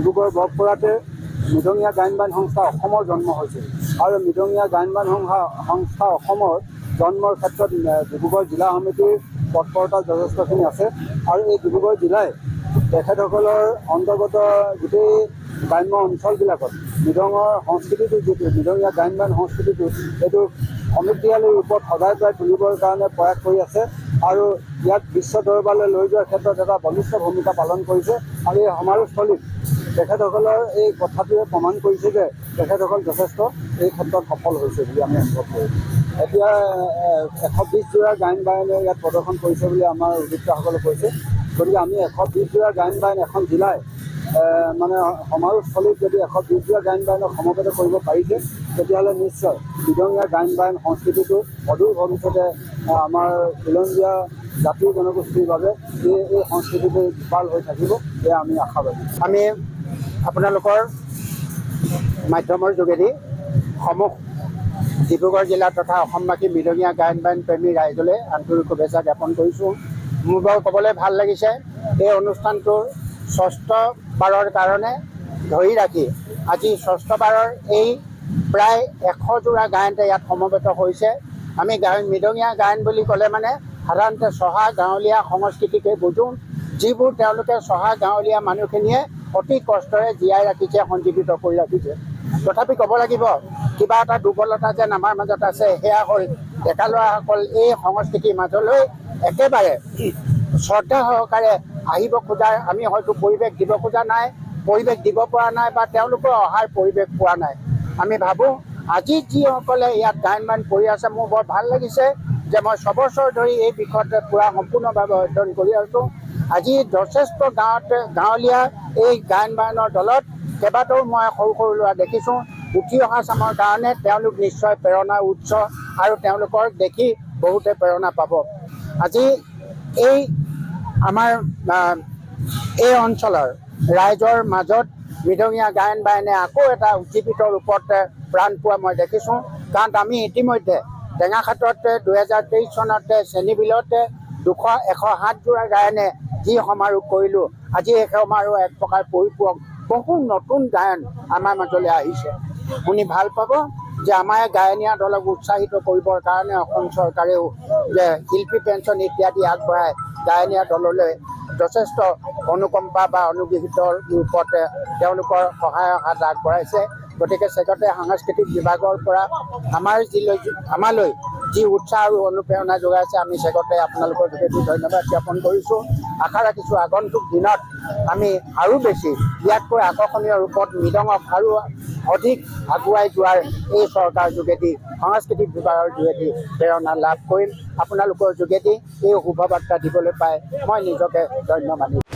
ডিব্ৰুগড় বকপৰাতে মৃদঙীয়া গায়ন বায়ন সংস্থা অসমৰ জন্ম হৈছিল আৰু মৃদঙীয়া গায়ন বায়ন সংস্থা অসমৰ জন্মৰ ক্ষেত্ৰত ডিব্ৰুগড় জিলা সমিতিৰ তৎপৰতা যথেষ্টখিনি আছে আৰু এই ডিব্ৰুগড় জিলাই তেখেতসকলৰ অন্তৰ্গত গোটেই গ্ৰাম্য অঞ্চলবিলাকত মৃদঙৰ সংস্কৃতিটো যিটো মৃদঙীয়া গায়ন বায়ন সংস্কৃতিটো এইটো সমৃদ্ধিশালী ৰূপত সদায় প্ৰায় তুলিবৰ কাৰণে প্ৰয়াস কৰি আছে আৰু ইয়াক বিশ্ব দৰবাৰলৈ লৈ যোৱাৰ ক্ষেত্ৰত এটা বলিষ্ঠ ভূমিকা পালন কৰিছে আৰু এই সমাৰোহস্থলীত তেখেতসকলৰ এই কথাটোৱে প্ৰমাণ কৰিছে যে তেখেতসকল যথেষ্ট এই ক্ষেত্ৰত সফল হৈছে বুলি আমি অনুভৱ কৰোঁ। এতিয়া 120 জোৰা গায়ন বায়নে ইয়াত প্ৰদৰ্শন কৰিছে বুলি আমাৰ উদ্যোক্তাসকলে কৈছে। গতিকে আমি 120 জোৰা গায়ন বায়ন এখন জিলাই মানে সমাৰোহস্থলীত যদি 120 জোৰা গায়ন বায়নক সমবেত কৰিব পাৰিছে তেতিয়াহ'লে নিশ্চয় মৃদঙীয়া গায়ন বায়ন সংস্কৃতিটো অদূৰ ভৱিষ্যতে আমাৰ খিলঞ্জীয়া জাতি জনগোষ্ঠীৰ বাবে এই সংস্কৃতিটো বিশাল হৈ থাকিব এয়া আমি আশাবাদী। আমি আপোনালোকৰ মাধ্যমৰ যোগেদি সমূহ ডিব্ৰুগড় জিলা তথা অসমবাসী মৃদঙীয়া গায়ন বায়ন প্ৰেমী ৰাইজলৈ আন্তৰিক শুভেচ্ছা জ্ঞাপন কৰিছোঁ। মোৰ বাৰু ক'বলৈ ভাল লাগিছে এই অনুষ্ঠানটোৰ ষষ্ঠ বাৰৰ কাৰণে ধৰি ৰাখি আজি ষষ্ঠ বাৰৰ এই প্ৰায় 100 জোৰা গায়নতে ইয়াত সমবেত হৈছে। আমি মৃদঙীয়া গায়ন বুলি ক'লে মানে সাধাৰণতে চহা গাঁৱলীয়া সংস্কৃতিকে বুজোঁ, যিবোৰ তেওঁলোকে চহা গাঁৱলীয়া মানুহখিনিয়ে অতি কষ্টৰে জীয়াই ৰাখিছে, সঞ্জীৱিত কৰি ৰাখিছে। তথাপি ক'ব লাগিব কিবা এটা দুৰ্বলতা যেন আমাৰ মাজত আছে, সেয়া হ'ল ডেকা ল'ৰাসকল এই সংস্কৃতিৰ মাজলৈ একেবাৰে শ্ৰদ্ধা সহকাৰে আহিব খোজাৰ আমি হয়তো পৰিৱেশ দিব খোজা নাই, পৰিৱেশ দিব পৰা নাই বা তেওঁলোকৰ অহাৰ পৰিৱেশ পোৱা নাই। আমি ভাবোঁ আজি যিসকলে ইয়াত গায়ন বায়ন কৰি আছে, মোৰ বৰ ভাল লাগিছে যে মই 6 বছৰ ধৰি এই বিষয়তে পূৰা সম্পূৰ্ণভাৱে অধ্যয়ন কৰি আছোঁ। আজি যথেষ্ট গাঁৱলীয়া এই গায়ন বায়নৰ দলত কেইবাটাও মই সৰু সৰু ল'ৰা দেখিছোঁ। উঠি অহা চামৰ কাৰণে তেওঁলোক নিশ্চয় প্ৰেৰণাৰ উৎস আৰু তেওঁলোকৰ দেখি বহুতে প্ৰেৰণা পাব। আজি এই আমাৰ এই অঞ্চলৰ ৰাইজৰ মাজত মৃদঙীয়া গায়ন বায়নে আকৌ এটা উজ্জীৱিত ৰূপত প্ৰাণ পোৱা মই দেখিছোঁ। কাৰণ আমি ইতিমধ্যে টেঙাখাটত 2023 চনতে চেনীবিলতে 107 জোৰা গায়নে যি সমাৰোহ কৰিলোঁ, আজি এই সমাৰোহ এক প্ৰকাৰ পৰিপূৰক বহু নতুন গায়ন আমাৰ মাজলৈ আহিছে। শুনি ভাল পাব যে আমাৰ গায়নীয়া দলক উৎসাহিত কৰিবৰ কাৰণে অসম চৰকাৰেও যে শিল্পী পেঞ্চন ইত্যাদি আগবঢ়াই গায়নীয়া দললৈ যথেষ্ট অনুকম্পা বা অনুগৃহীতৰ ৰূপত তেওঁলোকৰ সহায়ৰ হাত আগবঢ়াইছে। গতিকে চেগতে সাংস্কৃতিক বিভাগৰ পৰা আমালৈ যি উৎসাহ আৰু অনুপ্ৰেৰণা যোগাইছে আমি চেগতে আপোনালোকৰ যোগেদি ধন্যবাদ জ্ঞাপন কৰিছোঁ। আশা ৰাখিছোঁ আগন্তুক দিনত আমি আৰু বেছি ইয়াতকৈ আকৰ্ষণীয় ৰূপত মৃদঙক আৰু অধিক আগুৱাই যোৱাৰ এই চৰকাৰ যোগেদি সাংস্কৃতিক বিভাগৰ যোগেদি প্ৰেৰণা লাভ কৰিম। আপোনালোকৰ যোগেদি এই শুভবাৰ্তা দিবলৈ পাই মই নিজকে ধন্য মানিছোঁ।